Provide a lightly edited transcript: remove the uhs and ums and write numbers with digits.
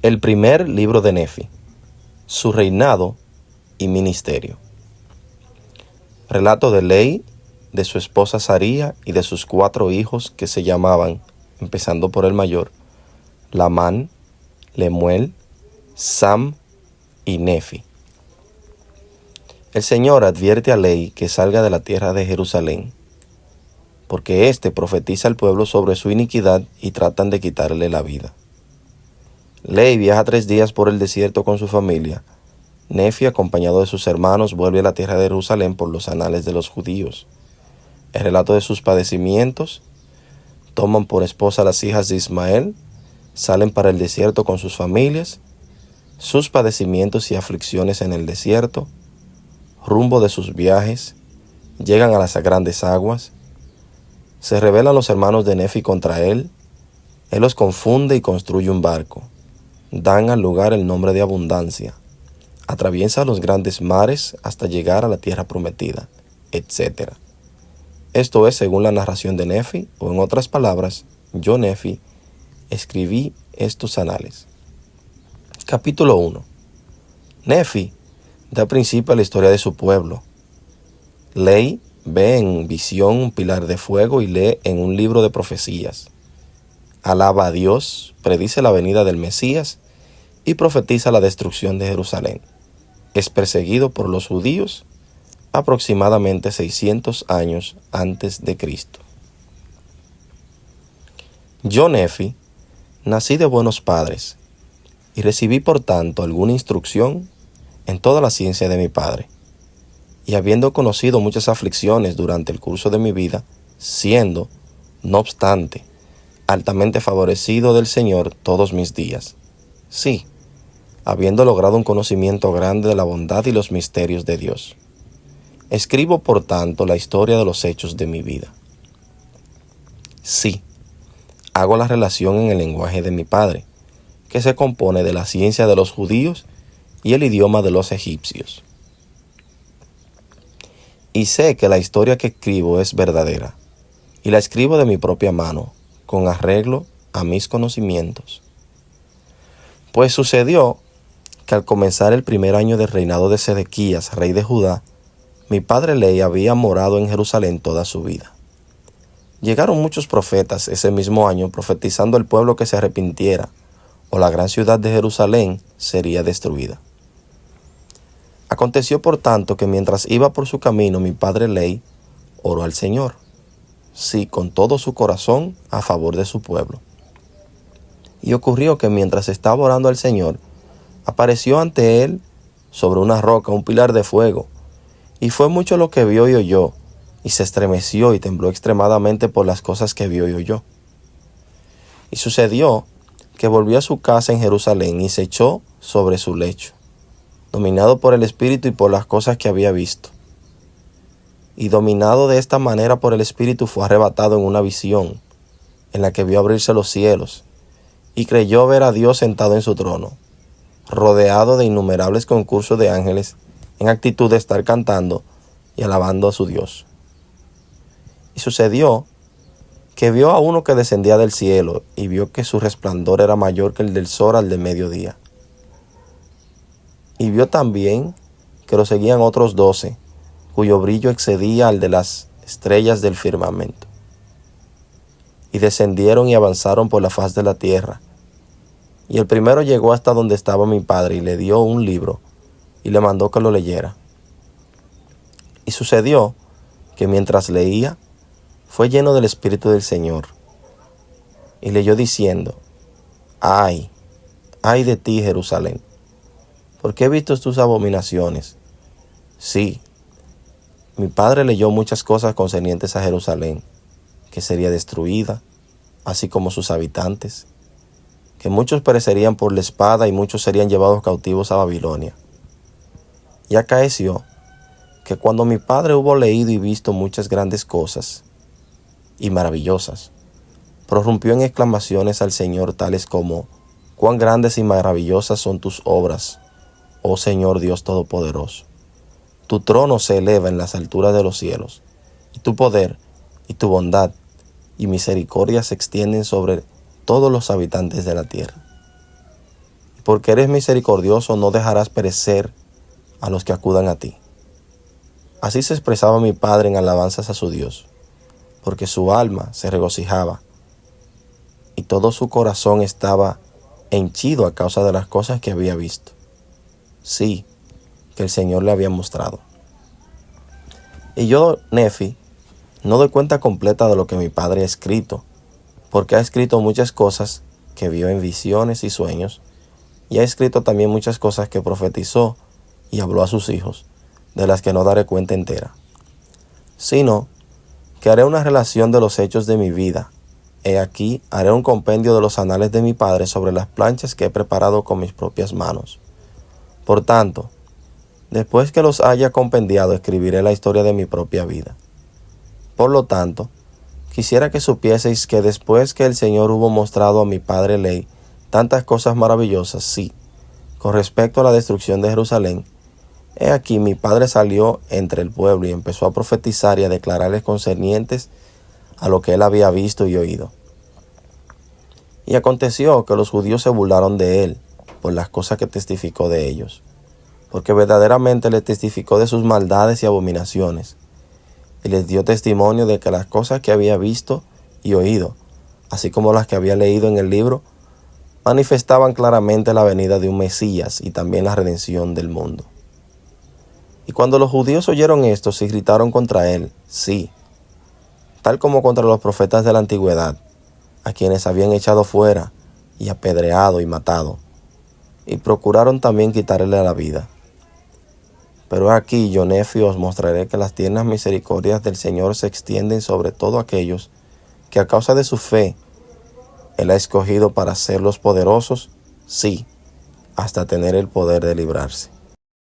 El primer libro de Nefi, su reinado y ministerio. Relato de Ley, de su esposa Saría y de sus 4 hijos que se llamaban, empezando por el mayor, Lamán, Lemuel, Sam y Nefi. El Señor advierte a Ley que salga de la tierra de Jerusalén, porque éste profetiza al pueblo sobre su iniquidad y tratan de quitarle la vida. Ley viaja 3 días por el desierto con su familia. Nefi, acompañado de sus hermanos, vuelve a la tierra de Jerusalén por los anales de los judíos. El relato de sus padecimientos: toman por esposa a las hijas de Ismael, salen para el desierto con sus familias, sus padecimientos y aflicciones en el desierto, rumbo de sus viajes, llegan a las grandes aguas, se rebelan los hermanos de Nefi contra él los confunde y construye un barco, dan al lugar el nombre de abundancia, atraviesa los grandes mares hasta llegar a la tierra prometida, etc. Esto es según la narración de Nefi, o en otras palabras, yo Nefi escribí estos anales. Capítulo 1. Nefi da principio a la historia de su pueblo. Ley ve en visión un pilar de fuego y lee en un libro de profecías. Alaba a Dios, predice la venida del Mesías y profetiza la destrucción de Jerusalén. Es perseguido por los judíos aproximadamente 600 años antes de Cristo. Yo, Nefi, nací de buenos padres y recibí por tanto alguna instrucción en toda la ciencia de mi padre. Y habiendo conocido muchas aflicciones durante el curso de mi vida, siendo, no obstante, altamente favorecido del Señor todos mis días. Sí, habiendo logrado un conocimiento grande de la bondad y los misterios de Dios. Escribo, por tanto, la historia de los hechos de mi vida. Sí, hago la relación en el lenguaje de mi padre, que se compone de la ciencia de los judíos y el idioma de los egipcios. Y sé que la historia que escribo es verdadera, y la escribo de mi propia mano, con arreglo a mis conocimientos. Pues sucedió que al comenzar el primer año del reinado de Sedequías, rey de Judá, mi padre Ley había morado en Jerusalén toda su vida. Llegaron muchos profetas ese mismo año profetizando al pueblo que se arrepintiera, o la gran ciudad de Jerusalén sería destruida. Aconteció por tanto que mientras iba por su camino, mi padre Ley oró al Señor, sí, con todo su corazón, a favor de su pueblo. Y ocurrió que mientras estaba orando al Señor, apareció ante él sobre una roca un pilar de fuego, y fue mucho lo que vio y oyó, y se estremeció y tembló extremadamente por las cosas que vio y oyó. Y sucedió que volvió a su casa en Jerusalén y se echó sobre su lecho, dominado por el Espíritu y por las cosas que había visto. Y dominado de esta manera por el Espíritu fue arrebatado en una visión, en la que vio abrirse los cielos, y creyó ver a Dios sentado en su trono, rodeado de innumerables concursos de ángeles, en actitud de estar cantando y alabando a su Dios. Y sucedió que vio a uno que descendía del cielo, y vio que su resplandor era mayor que el del sol al de mediodía. Y vio también que lo seguían otros 12, cuyo brillo excedía al de las estrellas del firmamento. Y descendieron y avanzaron por la faz de la tierra. Y el primero llegó hasta donde estaba mi padre y le dio un libro y le mandó que lo leyera. Y sucedió que mientras leía, fue lleno del Espíritu del Señor. Y leyó diciendo: ay de ti, Jerusalén, porque he visto tus abominaciones. Sí, mi padre leyó muchas cosas concernientes a Jerusalén, que sería destruida, así como sus habitantes, que muchos perecerían por la espada y muchos serían llevados cautivos a Babilonia. Y acaeció que cuando mi padre hubo leído y visto muchas grandes cosas y maravillosas, prorrumpió en exclamaciones al Señor tales como: cuán grandes y maravillosas son tus obras, oh Señor Dios Todopoderoso. Tu trono se eleva en las alturas de los cielos, y tu poder y tu bondad y misericordia se extienden sobre todos los habitantes de la tierra. porque eres misericordioso no dejarás perecer a los que acudan a ti. Así se expresaba mi padre en alabanzas a su Dios, porque su alma se regocijaba y todo su corazón estaba henchido a causa de las cosas que había visto. Sí, que el Señor le había mostrado. Y yo, Nefi, no doy cuenta completa de lo que mi padre ha escrito, porque ha escrito muchas cosas que vio en visiones y sueños, y ha escrito también muchas cosas que profetizó y habló a sus hijos, de las que no daré cuenta entera, sino que haré una relación de los hechos de mi vida. He aquí, haré un compendio de los anales de mi padre sobre las planchas que he preparado con mis propias manos. Por tanto, después que los haya compendiado, escribiré la historia de mi propia vida. Por lo tanto, quisiera que supieseis que después que el Señor hubo mostrado a mi padre Ley tantas cosas maravillosas, sí, con respecto a la destrucción de Jerusalén, he aquí mi padre salió entre el pueblo y empezó a profetizar y a declararles concernientes a lo que él había visto y oído. Y aconteció que los judíos se burlaron de él por las cosas que testificó de ellos, porque verdaderamente les testificó de sus maldades y abominaciones, y les dio testimonio de que las cosas que había visto y oído, así como las que había leído en el libro, manifestaban claramente la venida de un Mesías y también la redención del mundo. Y cuando los judíos oyeron esto, se irritaron contra él, sí, tal como contra los profetas de la antigüedad, a quienes habían echado fuera y apedreado y matado, y procuraron también quitarle la vida. Pero aquí, yo, Nefi, os mostraré que las tiernas misericordias del Señor se extienden sobre todos aquellos que a causa de su fe Él ha escogido para hacerlos poderosos, sí, hasta tener el poder de librarse.